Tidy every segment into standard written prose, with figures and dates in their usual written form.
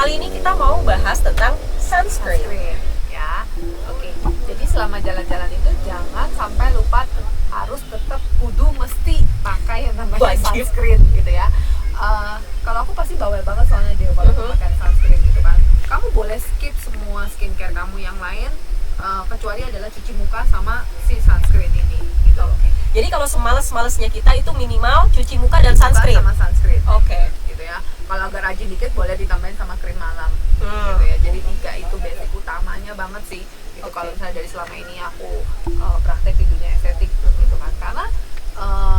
kali ini kita mau bahas tentang sunscreen. Ya, oke. Jadi selama jalan-jalan itu jangan sampai lupa harus tetap kudu mesti pakai yang namanya Wajib. sunscreen gitu ya. Kalau aku pasti bawel banget soalnya dia kalau pakai sunscreen gitu kan. Kamu boleh skip semua skincare kamu yang lain, kecuali adalah cuci muka sama si sunscreen ini gitu. Jadi kalau semales-malesnya kita itu minimal cuci muka dan sunscreen. Sama sunscreen. Oke. Gitu ya. Kalau agak rajin dikit boleh ditambahin sama krim malam. Gitu ya. Jadi 3 itu basic utamanya banget sih. Itu kalau misalnya dari selama ini aku praktek di dunia estetik gitu kan. Karena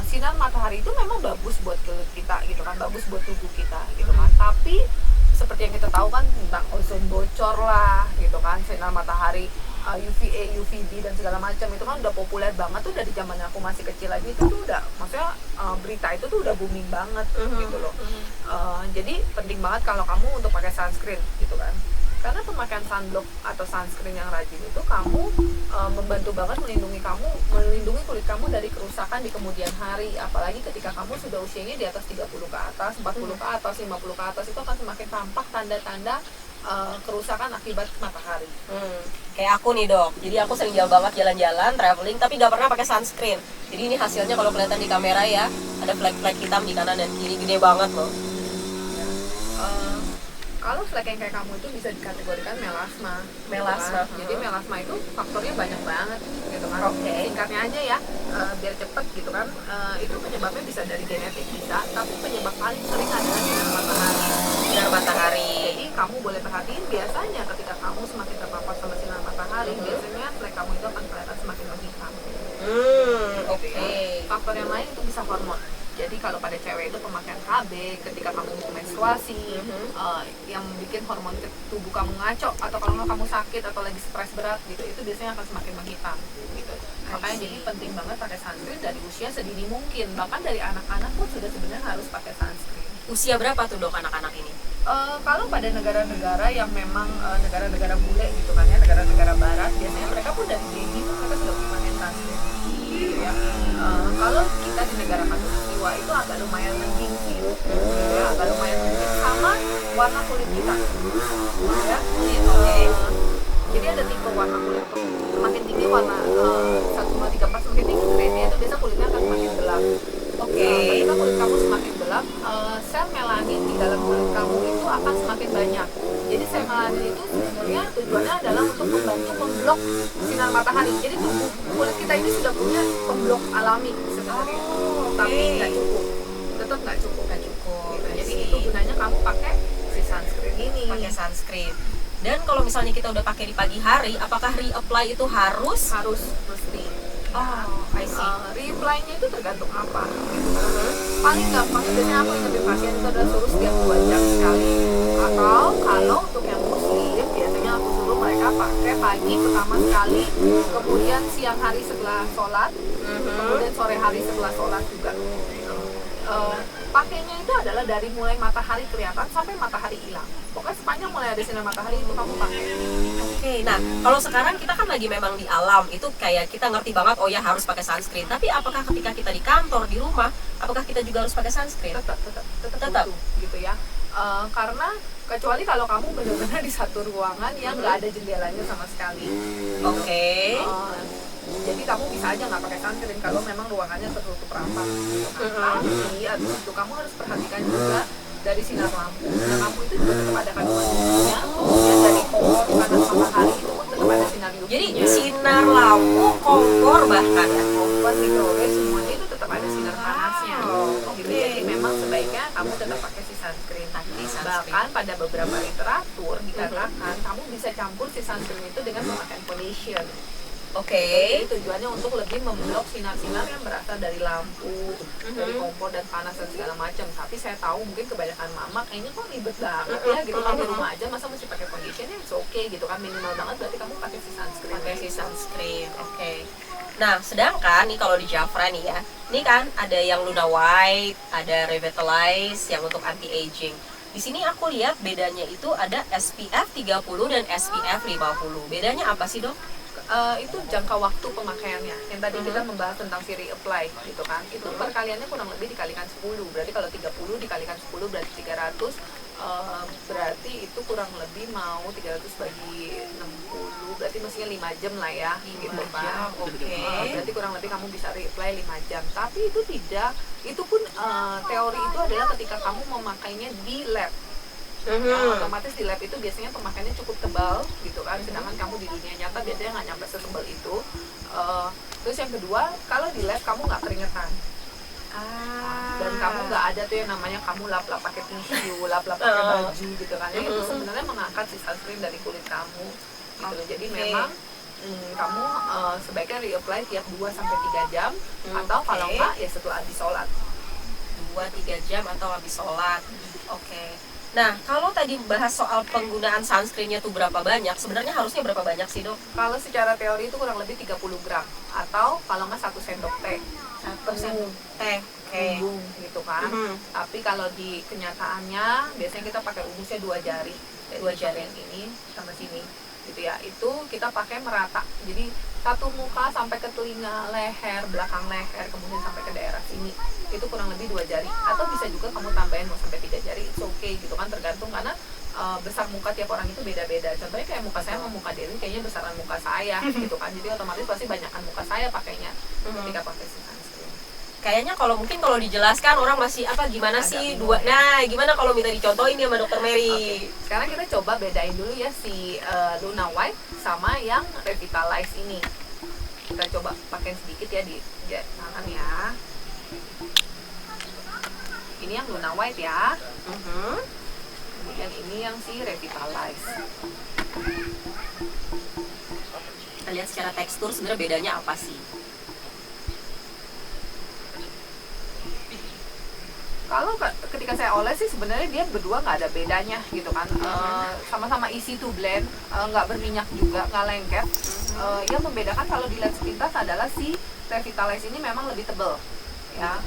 sinar matahari itu memang bagus buat kulit kita gitu kan, bagus buat tubuh kita gitu kan. Tapi seperti yang kita tahu kan tentang ozon bocor lah gitu kan, sinar matahari UVA, UVB dan segala macam itu kan udah populer banget tuh dari zaman aku masih kecil lagi itu tuh udah, maksudnya berita itu tuh udah booming banget gitu loh. Jadi penting banget kalau kamu untuk pakai sunscreen gitu kan, karena pemakaian sunblock atau sunscreen yang rajin itu kamu membantu banget melindungi kulit kamu dari kerusakan di kemudian hari, apalagi ketika kamu sudah usianya di atas 30 ke atas, 40 ke atas, 50 ke atas, itu akan semakin tampak tanda-tanda kerusakan akibat matahari. Kayak aku nih dok, jadi aku sering jauh banget jalan-jalan, traveling, tapi gak pernah pakai sunscreen. Jadi ini hasilnya kalau kelihatan di kamera ya, ada flek-flek hitam di kanan dan kiri, gede banget loh. Kalau flek yang kayak kamu itu bisa dikategorikan melasma. Melasma. Gitu kan. Jadi melasma itu faktornya banyak banget gitu kan. Singkatnya aja ya, biar cepet gitu kan. Itu penyebabnya bisa dari genetik bisa, tapi penyebab paling sering adalah sinar matahari. Sinar matahari. Jadi kamu boleh perhatiin biasanya ketika kamu semakin terpapar sama sinar matahari, biasanya flek kamu itu akan kelihatan semakin menghitam. Oke. Faktor yang lain itu bisa hormon. Jadi kalau pada cewek itu pemakaian KB ketika kamu menstruasi, yang bikin hormon tubuh kamu ngaco, atau kalau nggak kamu sakit atau lagi stres berat gitu, itu biasanya akan semakin menghitam gitu. Makanya jadi penting banget pakai sunscreen dari usia sedini mungkin. Bahkan dari anak-anak pun sudah sebenarnya harus pakai sunscreen. Usia berapa tuh dok anak-anak ini? Kalau pada negara-negara yang memang negara-negara bule gitu kan ya, negara-negara barat, biasanya mereka pun dari baby mereka sudah pakai sunscreen gitu ya. Kalau kita di negara khatulistiwa itu agak lumayan mending sih ya, agak lumayan mending sama warna kulit kita ya. Jadi ada tipe warna kulit tuh, semakin tinggi warna 1,34 semakin tinggi grade-nya itu biasa kulitnya akan semakin gelap. Ketika kulit kamu semakin gelap, sel melanin di dalam kulit kamu itu akan semakin banyak. Jadi sel melanin itu sebenarnya tujuannya adalah untuk membantu memblok sinar matahari. Jadi tubuh kulit kita ini sudah punya pemblok alami sebenarnya, tapi nggak cukup, tetap nggak cukup. Gitu. Jadi itu gunanya kamu pakai si sunscreen ini. Pakai sunscreen. Dan kalau misalnya kita udah pakai di pagi hari, apakah reapply itu harus? Harus, mesti. I see. Reapply-nya itu tergantung apa gitu. Paling gampang biasanya aku ingetin pasien itu adalah suruh setiap 2 jam sekali, atau kalau untuk yang muslim biasanya aku suruh mereka pakai pagi pertama sekali, kemudian siang hari setelah sholat, kemudian sore hari setelah sholat juga. Pakainya itu adalah dari mulai matahari kelihatan sampai matahari hilang. Pokoknya sepanjang mulai ada sinar matahari itu kamu pakai. Oke, nah kalau sekarang kita kan lagi memang di alam, itu kayak kita ngerti banget, oh ya harus pakai sunscreen. Tapi apakah ketika kita di kantor, di rumah, apakah kita juga harus pakai sunscreen? Tetap butuh, gitu ya. Karena kecuali kalau kamu benar-benar di satu ruangan yang nggak ada jendelanya sama sekali. Jadi kamu bisa aja nggak pakai sunscreen kalau memang ruangannya tertutup rapat. Tapi abis itu kamu harus perhatikan juga dari sinar lampu. Sinar lampu itu juga tetap ada kandungan UV-nya. Kemudian dari kompor panas matahari itu pun tetap ada sinar UV-nya. Jadi sinar lampu, kompor bahkan kompor, microwave, semuanya itu tetap ada sinar panasnya. Gitu. Jadi memang sebaiknya kamu tetap pakai si sunscreen. Bahkan pada beberapa literatur dikatakan kamu bisa campur si sunscreen itu dengan pemakaian foundation. Jadi tujuannya untuk lebih memblok sinar-sinar yang berasal dari lampu, dari kompor dan panas dan segala macam. Tapi saya tahu mungkin kebanyakan mama kayaknya kok ribet banget ya gitu kan, di rumah aja masa mesti pakai foundation, ya it's okay gitu kan, minimal banget berarti kamu pakai si sunscreen. Nah, sedangkan nih kalau di Jafra nih ya, ini kan ada yang Luna White, ada Revitalize yang untuk anti-aging. Di sini aku lihat bedanya itu ada SPF 30 dan SPF 50. Bedanya apa sih dok? Itu jangka waktu pemakaiannya. Yang tadi kita membahas tentang si reapply gitu kan. Itu perkaliannya kurang lebih dikalikan 10. Berarti kalau 30 dikalikan 10 berarti 300. berarti itu kurang lebih mau 300 bagi 60, berarti mestinya 5 jam lah ya, gitu kan. Oke. Berarti kurang lebih kamu bisa reply 5 jam. Tapi itu tidak, itu pun teori itu adalah ketika kamu memakainya di lab. Otomatis di lab itu biasanya pemakaiannya cukup tebal gitu kan, sedangkan kamu di dunia nyata biasanya nggak nyampe setebal itu. Terus yang kedua, kalau di lab kamu nggak keringetan. Dan kamu nggak ada tuh yang namanya kamu lap-lap pakai tisu, lap-lap pakai baju gitu kan. Itu sebenarnya mengangkat si sunscreen dari kulit kamu gitu. Jadi memang kamu sebaiknya reapply tiap 2-3 jam, atau kalau enggak ya setelah habis sholat. 2-3 jam atau habis sholat. Oke. Nah, kalau tadi bahas soal penggunaan sunscreennya tuh berapa banyak, sebenarnya harusnya berapa banyak sih, Dok? Kalau secara teori itu kurang lebih 30 gram, atau kalau nggak 1 sendok teh. 1 sendok teh. Umbung gitu kan. Tapi kalau di kenyataannya biasanya kita pakai umbusnya 2 jari. 2 jari yang ini sama sini gitu ya. Itu kita pakai merata. Jadi satu muka sampai ke telinga, leher, belakang leher, kemudian sampai ke daerah sini. Itu kurang lebih 2 jari. Atau bisa juga kamu tambahin mau sampai 3 jari, it's okay gitu kan, tergantung karena besar muka tiap orang itu beda-beda. Contohnya kayak muka saya sama muka Deli kayaknya besaran muka saya gitu kan. Jadi otomatis pasti banyakan muka saya pakainya ketika pakai si sunscreen. Kayaknya kalau dijelaskan orang masih gimana agak sih bingung, dua. Nah, gimana kalau minta dicontohin ya sama Dokter Mary? Sekarang kita coba bedain dulu ya si Luna White sama yang Revitalize ini. Kita coba pakai sedikit ya di tangan ya. Ini yang Luna White ya. Kemudian ini yang si Revitalize. Kita lihat secara tekstur sebenarnya bedanya apa sih? Kalau ketika saya oles sih sebenarnya dia berdua nggak ada bedanya gitu kan. Sama-sama easy to blend, nggak berminyak juga, nggak lengket. Yang membedakan kalau dilihat sepintas adalah si Revitalize ini memang lebih tebal ya.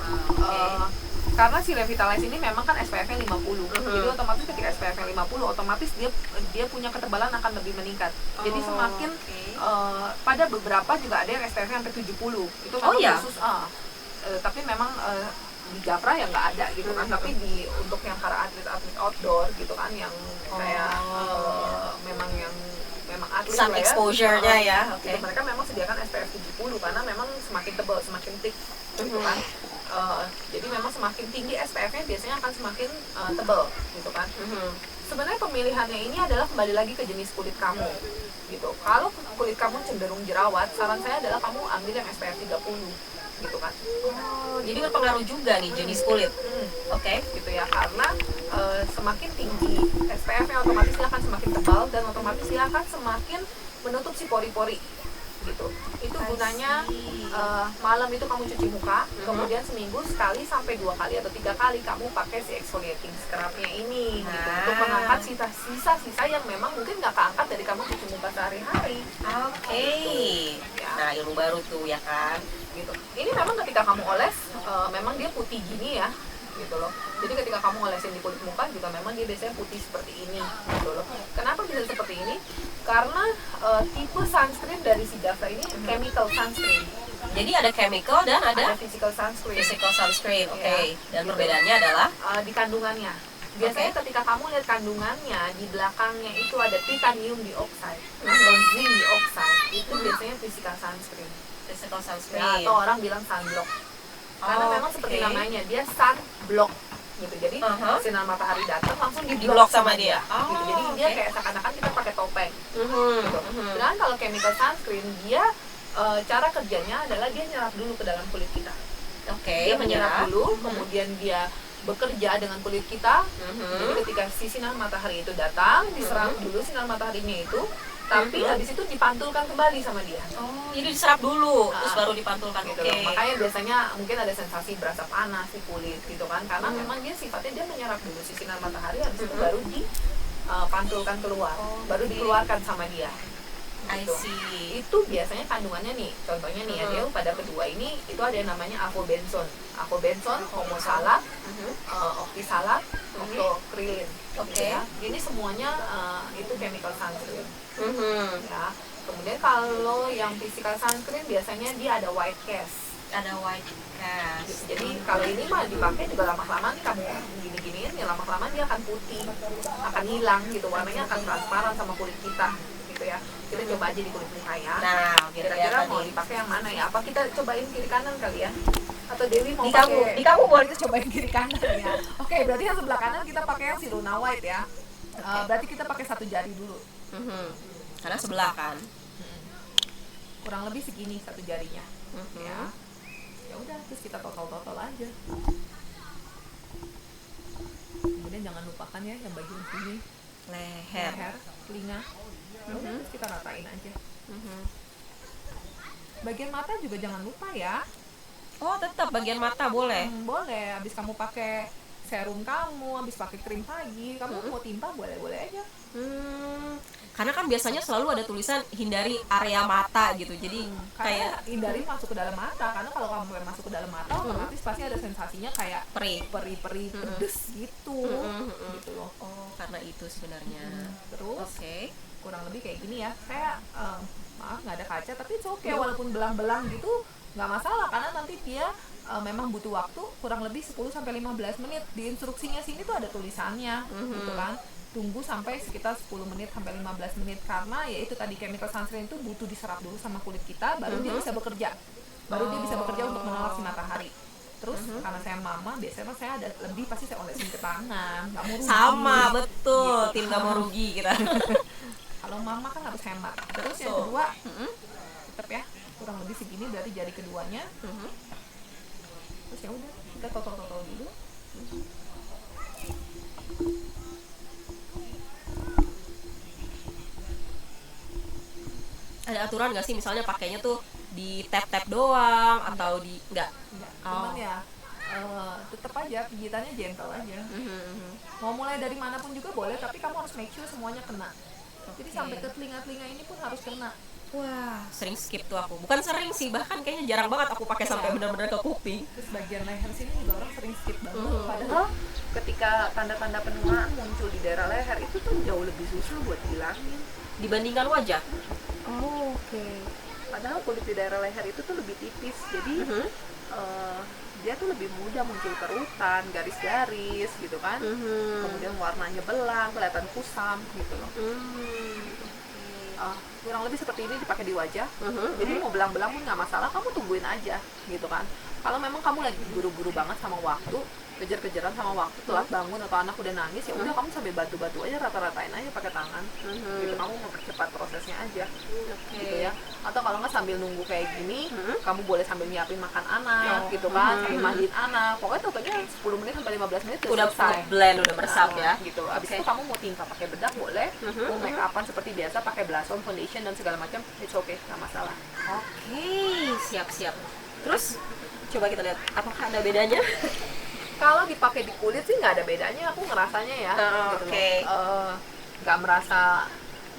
Karena si Revitalize ini memang kan SPF-nya 50. Jadi otomatis ketika SPF-nya 50 otomatis dia punya ketebalan akan lebih meningkat. Jadi semakin pada beberapa juga ada yang SPF-nya sampai 70. Itu memang khusus tapi memang di Jafra ya nggak ada gitu kan. Tapi untuk yang para atlet outdoor gitu kan, yang kayak memang atlet Sun exposure-nya ya. Gitu, mereka memang sediakan SPF 70 karena memang semakin tebal, semakin thick gitu kan. Jadi memang semakin tinggi SPF-nya biasanya akan semakin tebal gitu kan. Sebenarnya pemilihannya ini adalah kembali lagi ke jenis kulit kamu gitu. Kalau kulit kamu cenderung jerawat, saran saya adalah kamu ambil yang SPF 30 gitu kan. Jadi berpengaruh juga nih jenis kulit. Gitu ya, karena semakin tinggi SPF-nya otomatis dia akan semakin tebal dan otomatis dia akan semakin menutup si pori-pori gitu. Itu gunanya malam itu kamu cuci muka, kemudian seminggu sekali sampai 2 kali atau 3 kali kamu pakai si exfoliating scrubnya ini gitu, untuk mengangkat sisa-sisa yang memang mungkin nggak keangkat dari kamu cuci muka sehari-hari. Ya. Nah, ilmu baru tuh ya kan. Gitu. Ini memang ketika kamu oles, memang dia putih gini ya, gitu loh. Jadi ketika kamu olesin di kulit muka juga memang dia biasanya putih seperti ini, gitu loh. Kenapa bisa seperti ini? Karena tipe sunscreen dari si Jafra ini chemical sunscreen. Jadi ada chemical dan ada physical sunscreen. Physical sunscreen, Ya, dan gitu. perbedaannya adalah di kandungannya. Biasanya ketika kamu lihat kandungannya, di belakangnya itu ada titanium dioxide atau zinc dioxide. Itu biasanya physical sunscreen. physical sunscreen. Ya, atau orang bilang sunblock. Karena memang seperti namanya, dia sunblock gitu. Jadi sinar matahari datang langsung diblok sama dia. Gitu. Jadi dia kayak seakan-akan kita pakai topeng. Gitu. Dan kalau chemical sunscreen, dia cara kerjanya adalah dia nyerap dulu ke dalam kulit kita. Dia menyerap dulu, kemudian dia bekerja dengan kulit kita. Jadi ketika si sinar matahari itu datang, diserap dulu sinar mataharinya itu, tapi habis itu dipantulkan kembali sama dia. Jadi diserap dulu, terus baru dipantulkan gitu loh. Makanya biasanya mungkin ada sensasi berasa panas di kulit gitu kan, karena memang dia sifatnya dia menyerap dulu si sinar matahari, habis itu baru dipantulkan keluar, baru dikeluarkan sama dia. Gitu. Itu biasanya kandungannya nih, contohnya nih ya, dia pada kedua ini itu ada yang namanya avobenzone, homosalat, oktisalat, octocrylene. Ya. Ini semuanya itu chemical sunscreen. Ya. Kemudian kalau yang physical sunscreen biasanya dia ada white cast. Ada white cast. Jadi kalau ini mah dipakai juga lama-kelamaan kamu gini-giniin ya, lama-kelamaan dia akan putih, akan hilang gitu, warnanya akan transparan sama kulit kita gitu ya. Kita coba aja di kulit muka ya. Nah, Kira-kira mau dipakai yang mana ya? Apa kita cobain kiri kanan kali ya? Atau Dewi mau di kamu boleh. kita cobain kiri kanan ya? Oke, berarti yang sebelah kanan kita pakai yang si Luna White ya. Berarti kita pakai 1 jari dulu. Karena sebelah kan. Kurang lebih segini 1 jarinya. Ya udah, terus kita totol-totol aja. Kemudian jangan lupakan ya yang bagian sini, Leher. telinga. Ya udah, terus kita ratain aja. Bagian mata juga jangan lupa ya. Oh, tetap bagian mata boleh. Boleh, habis kamu pakai serum kamu, habis pakai krim pagi, kamu mau timpa boleh-boleh aja. Karena kan biasanya selalu ada tulisan hindari area mata gitu. Jadi kayak hindari masuk ke dalam mata, karena kalau kamu masuk ke dalam mata otomatis pasti ada sensasinya kayak peri-peri pedes gitu. Gitu loh. Oh, karena itu sebenarnya. Terus kurang lebih kayak gini ya. Saya maaf nggak ada kaca, tapi it's okay walaupun belang-belang gitu nggak masalah, karena nanti dia memang butuh waktu kurang lebih 10-15 menit. Di instruksinya sini tuh ada tulisannya gitu kan. Tunggu sampai sekitar 10 menit sampai 15 menit, karena ya itu tadi chemical sunscreen itu butuh diserap dulu sama kulit kita baru dia bisa bekerja. Dia bisa bekerja untuk menolak si matahari. Terus karena saya mama, biasanya saya ada lebih pasti saya olesin ke tangan, nggak mau rugi. Sama, betul. Gitu. Tim nggak mau rugi kita. Kalau mama kan harus hemat. Terus yang kedua, tetap ya kurang lebih segini, berarti jari keduanya. Terus ya udah, kita totol-totol dulu. Ada aturan nggak sih, misalnya pakainya tuh di tap-tap doang atau di nggak? Cuman ya tetap aja pijitannya gentle aja. Mau mulai dari manapun juga boleh, tapi kamu harus make sure semuanya kena. Jadi sampai ke telinga-telinga ini pun harus kena. Wah, sering skip tuh aku. Bukan sering sih, bahkan kayaknya jarang banget aku pakai sampai benar-benar ke kuping. Terus bagian leher sini juga orang sering skip banget. Padahal ketika tanda-tanda penuaan muncul di daerah leher itu tuh jauh lebih susah buat hilangin dibandingkan wajah. Oke. Padahal kulit di daerah leher itu tuh lebih tipis, jadi dia tuh lebih mudah muncul kerutan, garis-garis gitu kan. Kemudian warnanya belang, kelihatan kusam gitu loh. Kurang lebih seperti ini dipakai di wajah. Jadi mau belang-belang pun nggak masalah, kamu tungguin aja gitu kan. Kalau memang kamu lagi buru-buru banget sama waktu, kejar-kejaran sama waktu, telat bangun atau anak udah nangis, ya udah kamu sambil batu-batu aja, rata-ratain aja pakai tangan. Gitu, kamu mempercepat prosesnya aja. Gitu ya. Atau kalau nggak sambil nunggu kayak gini, kamu boleh sambil nyiapin makan anak gitu kan, sambil mandiin anak. Pokoknya totalnya 10 menit sampai 15 menit udah selesai. blend, udah meresap ya. Gitu. Abis itu kamu mau tinta pakai bedak boleh, mau make upan seperti biasa pakai blush on, foundation dan segala macam, it's okay, nggak masalah. Siap-siap. Terus coba kita lihat apakah ada bedanya. Kalau dipakai di kulit sih nggak ada bedanya, aku ngerasanya ya. Nggak merasa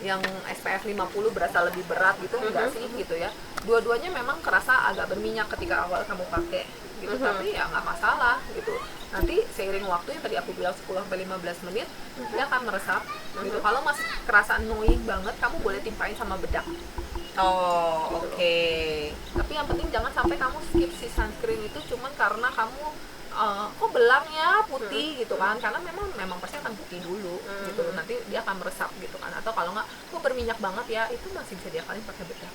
yang SPF 50 berasa lebih berat gitu, enggak sih gitu ya. Dua-duanya memang kerasa agak berminyak ketika awal kamu pakai gitu, tapi ya nggak masalah gitu. Nanti seiring waktu yang tadi aku bilang 10-15 menit dia akan meresap gitu. Kalau masih kerasa annoying banget, kamu boleh timpain sama bedak. Gitu. Tapi yang penting jangan sampai kamu skip si sunscreen itu cuman karena kamu kok belang ya putih gitu kan, karena memang pasti akan putih dulu gitu, nanti dia akan meresap gitu kan. Atau kalau nggak kok berminyak banget ya, itu masih bisa diakalin pakai bedak.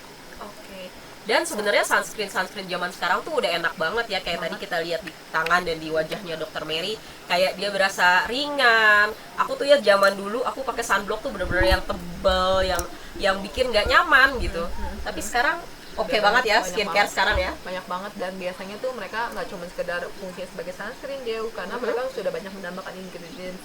Dan sebenarnya sunscreen zaman sekarang tuh udah enak banget ya, kayak tadi kita lihat di tangan dan di wajahnya Dr. Mary, kayak dia berasa ringan. Aku tuh ya zaman dulu aku pakai sunblock tuh bener-bener yang tebel, yang bikin nggak nyaman gitu. Tapi sekarang oke banget ya skincare sekarang ya. Banyak banget, dan biasanya tuh mereka nggak cuma sekedar fungsinya sebagai sunscreen dia, karena mereka sudah banyak menambahkan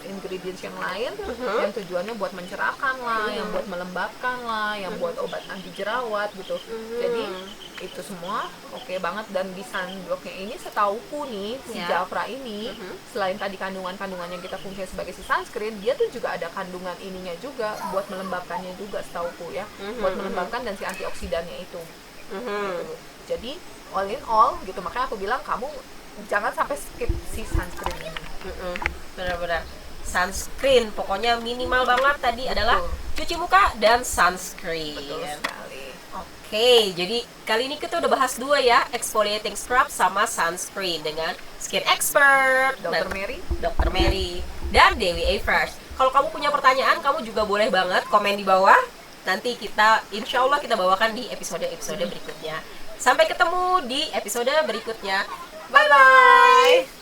ingredients yang lain yang tujuannya buat mencerahkan lah, yang buat melembabkan lah, yang buat obat anti jerawat gitu. Jadi itu semua oke banget. Dan di sunblocknya ini setauku nih, si Jafra ini selain tadi kandungannya kita fungsinya sebagai si sunscreen, dia tuh juga ada kandungan ininya juga buat melembabkannya juga setauku ya, buat melembabkan dan si antioksidannya itu. Gitu. Jadi all in all gitu, makanya aku bilang kamu jangan sampai skip si sunscreen ini. Benar-benar sunscreen, pokoknya minimal banget tadi adalah cuci muka dan sunscreen. Betul sekali. Oke, jadi kali ini kita udah bahas dua ya, exfoliating scrub sama sunscreen dengan skin expert Dr. Mary, Dr. Mary dan Dewi A. First. Kalau kamu punya pertanyaan, kamu juga boleh banget komen di bawah. Nanti insya Allah kita bawakan di episode-episode berikutnya. Sampai ketemu di episode berikutnya. Bye-bye!